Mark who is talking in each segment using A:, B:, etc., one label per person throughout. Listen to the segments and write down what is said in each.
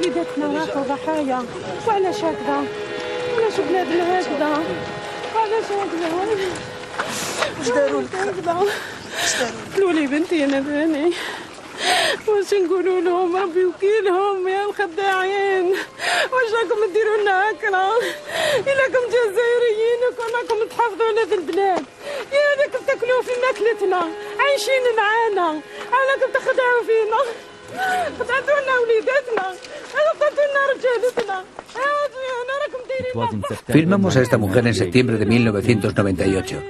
A: وليداتنا راحوا ضحايا. وعلاش هكذا؟ علاش بلادنا هكذا؟ علاش هكذا؟
B: واش داروا لك؟
A: قالوا لي بنتي انا ثاني واش نقولوا لهم؟ ربي وكيلهم يا الخداعين، واش راكم ديروا لنا هكذا؟ إلا راكم جزائريين وكونكم تحافظوا على هذه البلاد، يا راكم تاكلوا في ماكلتنا، عايشين معانا، راكم تخدعوا فينا، خدعتوا لنا وليداتنا، خدعتوا لنا رجالتنا، انا راكم دايرين.
C: Filmamos a esta mujer en septiembre de 1998.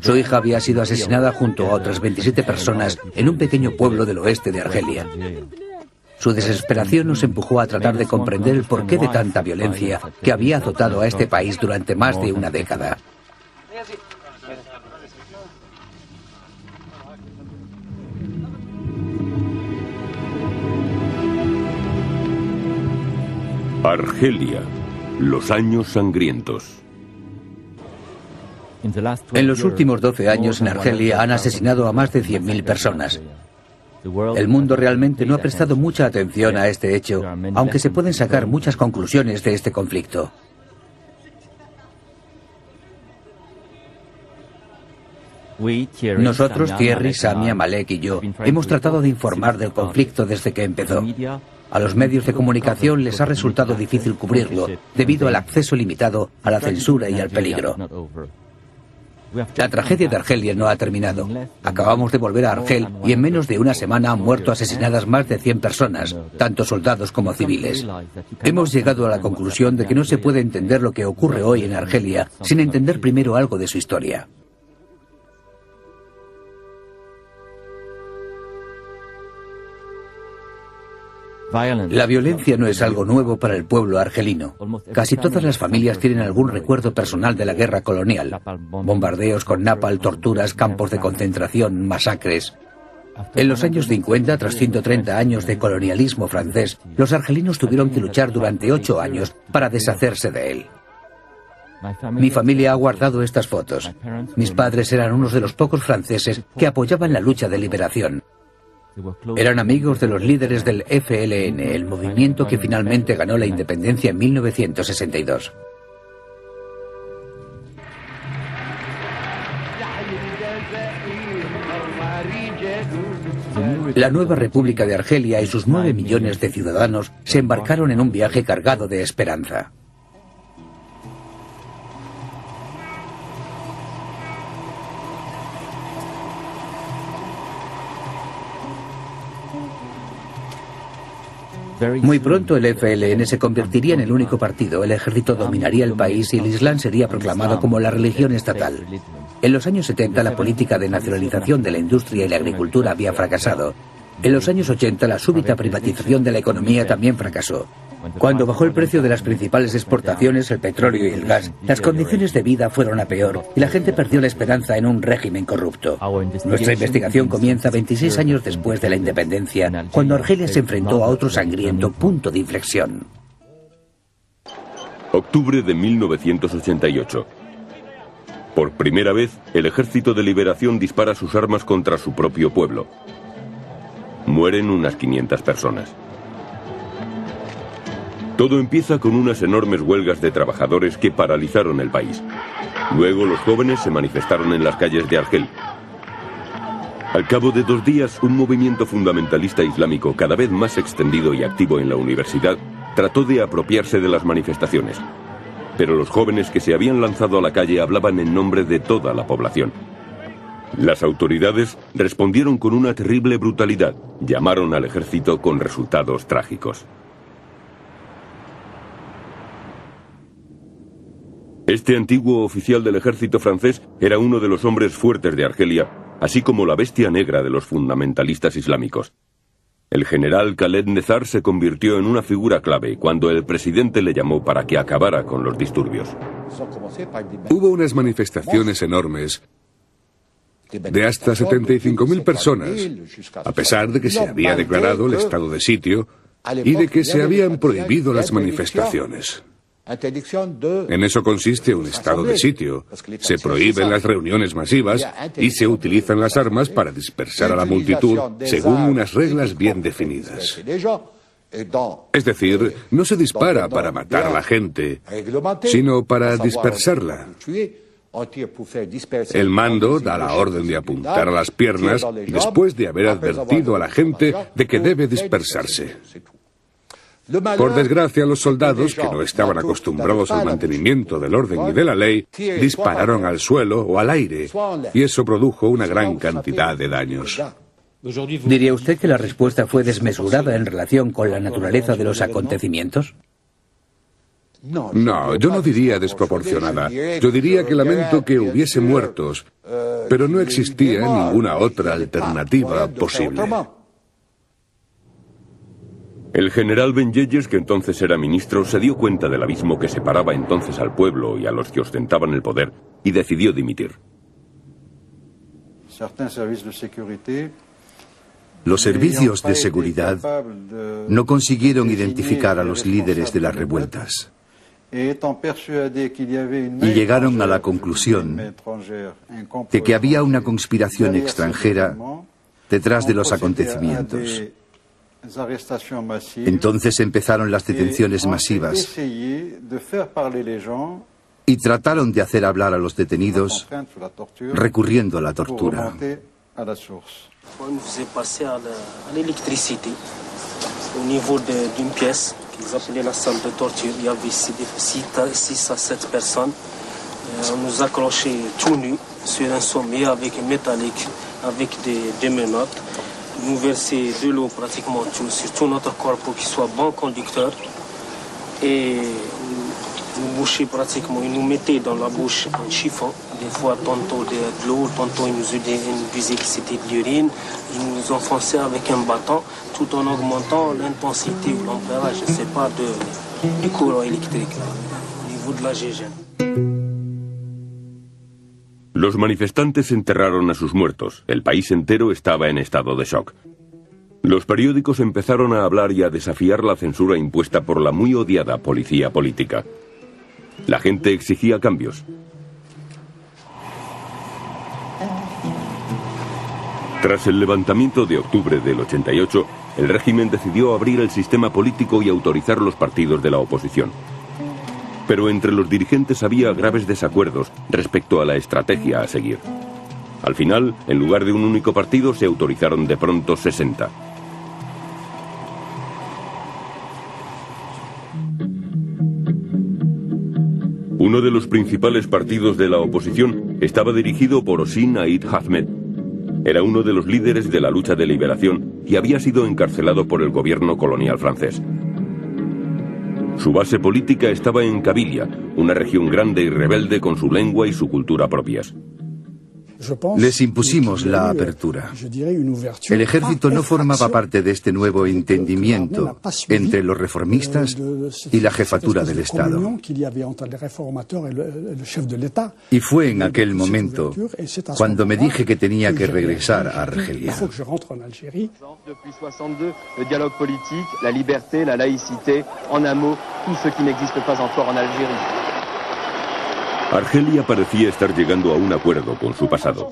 C: Su hija había sido asesinada junto a otras 27 personas en un pequeño pueblo del oeste de Argelia. Su desesperación nos empujó a tratar de comprender el porqué de tanta violencia que había azotado a este país durante más de una década.
D: Argelia, los años sangrientos.
C: En los últimos 12 años en Argelia han asesinado a más de 100.000 personas. El mundo realmente no ha prestado mucha atención a este hecho, aunque se pueden sacar muchas conclusiones de este conflicto. Nosotros, Thierry, Samia, Malek y yo, hemos tratado de informar del conflicto desde que empezó. A los medios de comunicación les ha resultado difícil cubrirlo, debido al acceso limitado, a la censura y al peligro. La tragedia de Argelia no ha terminado. Acabamos de volver a Argel y en menos de una semana han muerto asesinadas más de 100 personas, tanto soldados como civiles. Hemos llegado a la conclusión de que no se puede entender lo que ocurre hoy en Argelia sin entender primero algo de su historia. La violencia no es algo nuevo para el pueblo argelino. Casi todas las familias tienen algún recuerdo personal de la guerra colonial. Bombardeos con napalm, torturas, campos de concentración, masacres. En los años 50, tras 130 años de colonialismo francés, los argelinos tuvieron que luchar durante 8 años para deshacerse de él. Mi familia ha guardado estas fotos. Mis padres eran unos de los pocos franceses que apoyaban la lucha de liberación. Eran amigos de los líderes del FLN, el movimiento que finalmente ganó la independencia en 1962. La nueva República de Argelia y sus 9 millones de ciudadanos se embarcaron en un viaje cargado de esperanza. Muy pronto el FLN se convertiría en el único partido, el ejército dominaría el país y el Islam sería proclamado como la religión estatal. En los años 70 la política de nacionalización de la industria y la agricultura había fracasado. En los años 80 la súbita privatización de la economía también fracasó. Cuando bajó el precio de las principales exportaciones, el petróleo y el gas, las condiciones de vida fueron a peor y la gente perdió la esperanza en un régimen corrupto. Nuestra investigación comienza 26 años después de la independencia, cuando Argelia se enfrentó a otro sangriento punto de inflexión.
D: Octubre de 1988. Por primera vez, el Ejército de Liberación dispara sus armas contra su propio pueblo. Mueren unas 500 personas. Todo empieza con unas enormes huelgas de trabajadores que paralizaron el país. Luego los jóvenes se manifestaron en las calles de Argel. Al cabo de 2 días, un movimiento fundamentalista islámico cada vez más extendido y activo en la universidad trató de apropiarse de las manifestaciones. Pero los jóvenes que se habían lanzado a la calle hablaban en nombre de toda la población. Las autoridades respondieron con una terrible brutalidad. Llamaron al ejército con resultados trágicos. Este antiguo oficial del ejército francés era uno de los hombres fuertes de Argelia, así como la bestia negra de los fundamentalistas islámicos. El general Khaled Nezar se convirtió en una figura clave cuando el presidente le llamó para que acabara con los disturbios.
E: Hubo unas manifestaciones enormes de hasta 75.000 personas, a pesar de que se había declarado el estado de sitio y de que se habían prohibido las manifestaciones. En eso consiste un estado de sitio. Se prohíben las reuniones masivas y se utilizan las armas para dispersar a la multitud según unas reglas bien definidas. Es decir, no se dispara para matar a la gente, sino para dispersarla. El mando da la orden de apuntar a las piernas después de haber advertido a la gente de que debe dispersarse. Por desgracia, los soldados, que no estaban acostumbrados al mantenimiento del orden y de la ley, dispararon al suelo o al aire, y eso produjo una gran cantidad de daños.
C: ¿Diría usted que la respuesta fue desmesurada en relación con la naturaleza de los acontecimientos?
E: No, yo no diría desproporcionada. Yo diría que lamento que hubiese muertos, pero no existía ninguna otra alternativa posible.
D: El general Benlleies, que entonces era ministro, se dio cuenta del abismo que separaba entonces al pueblo y a los que ostentaban el poder, y decidió dimitir.
F: Los servicios de seguridad no consiguieron identificar a los líderes de las revueltas y llegaron a la conclusión de que había una conspiración extranjera detrás de los acontecimientos. Entonces empezaron las detenciones masivas y trataron de hacer hablar a los detenidos recurriendo a la tortura.
G: On nous faisait passer à l'électricité au niveau d'une pièce qu'ils appelaient la salle de torture. Il y avait 6 à 7 personnes. On nous accrochait tout nus sur un sommier avec un métallique, avec des menottes. Nous versaient de l'eau pratiquement sur tout notre corps pour qu'il soit bon conducteur. Et nous bouchaient pratiquement, ils nous mettaient dans la bouche un chiffon. Des fois, tantôt de l'eau, tantôt ils nous disaient que c'était de l'urine. Ils nous enfonçaient avec un bâton, tout en augmentant l'intensité ou l'ampérage, je ne sais pas, du courant électrique, là, au niveau de la GGN.
D: Los manifestantes enterraron a sus muertos. El país entero estaba en estado de shock. Los periódicos empezaron a hablar y a desafiar la censura impuesta por la muy odiada policía política. La gente exigía cambios. Tras el levantamiento de octubre del 88, el régimen decidió abrir el sistema político y autorizar los partidos de la oposición. Pero entre los dirigentes había graves desacuerdos respecto a la estrategia a seguir. Al final, en lugar de un único partido, se autorizaron de pronto 60. Uno de los principales partidos de la oposición estaba dirigido por Hossein Aid Ahmed. Era uno de los líderes de la lucha de liberación y había sido encarcelado por el gobierno colonial francés. Su base política estaba en Kabylia, una región grande y rebelde con su lengua y su cultura propias.
F: Les impusimos la apertura. El ejército no formaba parte de este nuevo entendimiento entre los reformistas y la jefatura del Estado. Y fue en aquel momento cuando me dije que tenía que regresar a Argelia.
H: Depuis 62, le dialogue politique, la liberté, la laïcité, en un mot, tout ce qui n'existe pas encore en Algérie.
D: Argelia parecía estar llegando a un acuerdo con su pasado.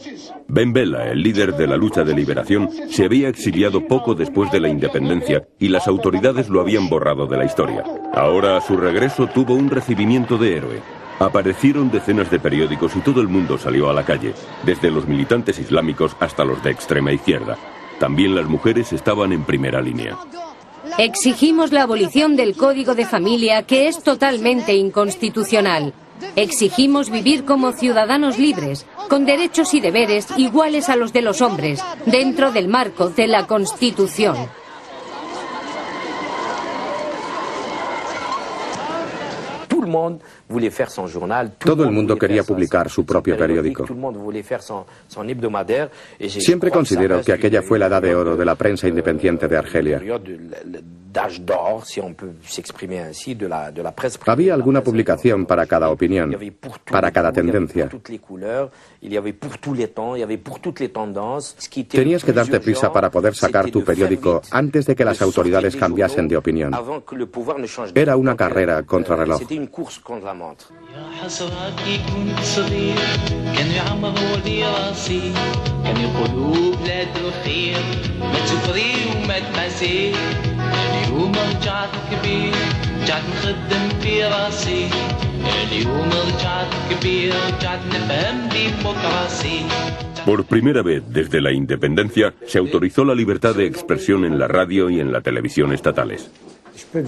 D: Ben Bella, el líder de la lucha de liberación, se había exiliado poco después de la independencia y las autoridades lo habían borrado de la historia. Ahora, a su regreso, tuvo un recibimiento de héroe. Aparecieron decenas de periódicos y todo el mundo salió a la calle, desde los militantes islámicos hasta los de extrema izquierda. También las mujeres estaban en primera línea.
I: Exigimos la abolición del Código de Familia, que es totalmente inconstitucional. Exigimos vivir como ciudadanos libres, con derechos y deberes iguales a los de los hombres, dentro del marco de la Constitución.
J: Todo el mundo quería publicar su propio periódico. Siempre considero que aquella fue la edad de oro de la prensa independiente de Argelia. Había alguna publicación para cada opinión, para cada tendencia. Tenías que darte prisa para poder sacar tu periódico antes de que las autoridades cambiasen de opinión. Era una carrera contra reloj.
D: Por primera vez desde la independencia se autorizó la libertad de expresión en la radio y en la televisión estatales.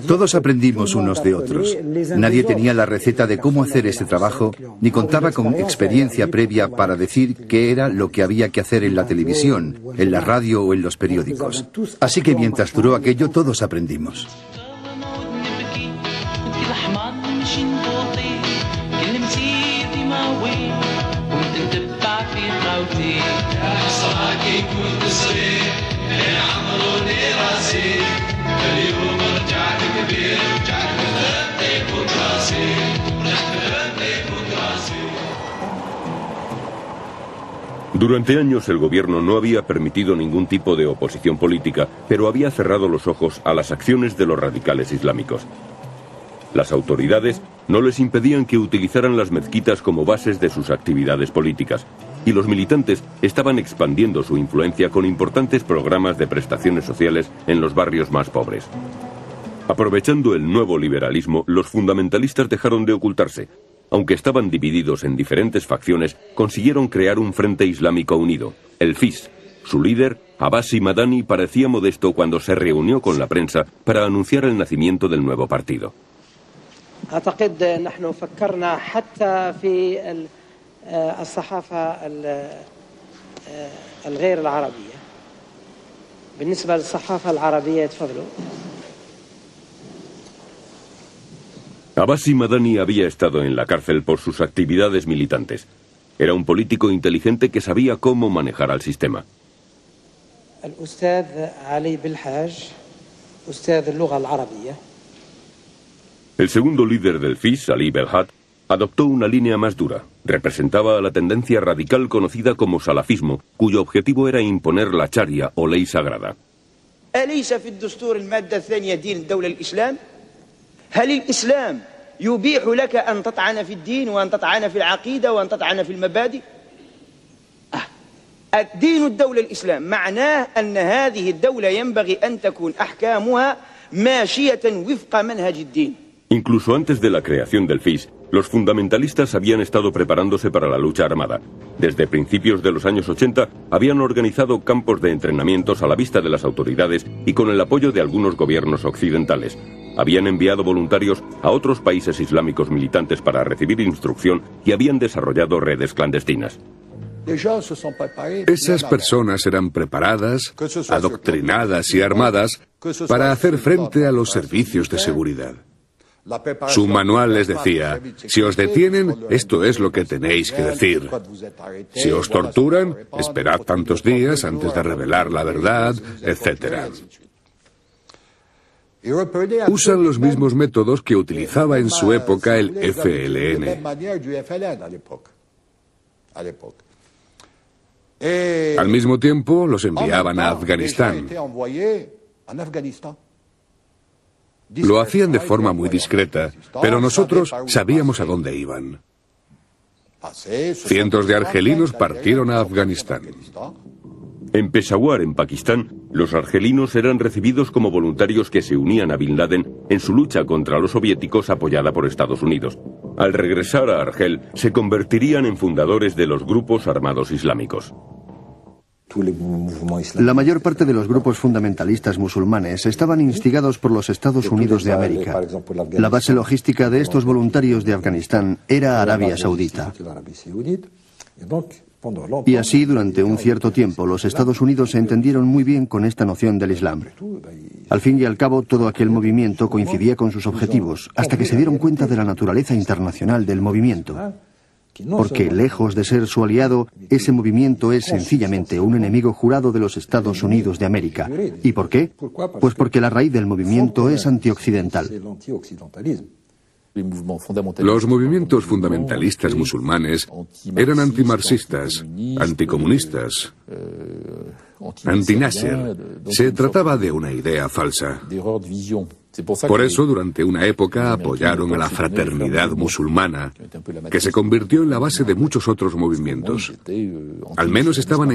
F: Todos aprendimos unos de otros. Nadie tenía la receta de cómo hacer este trabajo, ni contaba con experiencia previa para decir qué era lo que había que hacer en la televisión, en la radio o en los periódicos. Así que mientras duró aquello, todos aprendimos.
D: Durante años el gobierno no había permitido ningún tipo de oposición política, pero había cerrado los ojos a las acciones de los radicales islámicos. Las autoridades no les impedían que utilizaran las mezquitas como bases de sus actividades políticas, y los militantes estaban expandiendo su influencia con importantes programas de prestaciones sociales en los barrios más pobres. Aprovechando el nuevo liberalismo, los fundamentalistas dejaron de ocultarse. Aunque estaban divididos en diferentes facciones, consiguieron crear un frente islámico unido, el FIS. Su líder, Abbasi Madani, parecía modesto cuando se reunió con la prensa para anunciar el nacimiento del nuevo partido.
B: أعتقد نحن فكرنا حتى في الصحافة الغير العربية. بالنسبة للصحافة العربية تفضلوا.
D: Abbasi Madani había estado en la cárcel por sus actividades militantes. Era un político inteligente que sabía cómo manejar al sistema.
B: الأستاذ علي بالحاج أستاذ اللغة العربية.
D: El segundo líder del FIS, Ali Belhad, adoptó una línea más dura. Representaba a la tendencia radical conocida como salafismo, cuyo objetivo era imponer la charia o ley sagrada.
K: أليس في الدستور المادة الثانية دين الدولة الإسلام؟ هل الإسلام يبيح لك أن تطعن في الدين وأن تطعن في العقيدة وأن تطعن في المبادئ؟ الدين الدولة الإسلام معناه أن هذه الدولة ينبغي أن تكون أحكامها ماشية وفق منهج الدين.
D: Incluso antes de la creación del FIS, los fundamentalistas habían estado preparándose para la lucha armada. Desde principios de los años 80 habían organizado campos de entrenamientos a la vista de las autoridades y con el apoyo de algunos gobiernos occidentales. Habían enviado voluntarios a otros países islámicos militantes para recibir instrucción y habían desarrollado redes clandestinas.
E: Esas personas eran preparadas, adoctrinadas y armadas para hacer frente a los servicios de seguridad. Su manual les decía: si os detienen, esto es lo que tenéis que decir. Si os torturan, esperad tantos días antes de revelar la verdad, etc. Usan los mismos métodos que utilizaba en su época el FLN. Al mismo tiempo, los enviaban a Afganistán. Lo hacían de forma muy discreta, pero nosotros sabíamos a dónde iban. Cientos de argelinos partieron a Afganistán.
D: En Peshawar, en Pakistán, los argelinos eran recibidos como voluntarios que se unían a Bin Laden en su lucha contra los soviéticos apoyada por Estados Unidos. Al regresar a Argel, se convertirían en fundadores de los grupos armados islámicos.
L: La mayor parte de los grupos fundamentalistas musulmanes estaban instigados por los Estados Unidos de América. La base logística de estos voluntarios de Afganistán era Arabia Saudita. Y así, durante un cierto tiempo, los Estados Unidos se entendieron muy bien con esta noción del Islam. Al fin y al cabo, todo aquel movimiento coincidía con sus objetivos, hasta que se dieron cuenta de la naturaleza internacional del movimiento. Porque, lejos de ser su aliado, ese movimiento es sencillamente un enemigo jurado de los Estados Unidos de América. ¿Y por qué? Pues porque la raíz del movimiento es antioccidental.
E: Los movimientos fundamentalistas musulmanes eran antimarxistas, anticomunistas, anti-Nasser. Se trataba de una idea falsa. Por eso, durante una época, apoyaron a la fraternidad musulmana, que se convirtió en la base de muchos otros movimientos. Al menos estaban en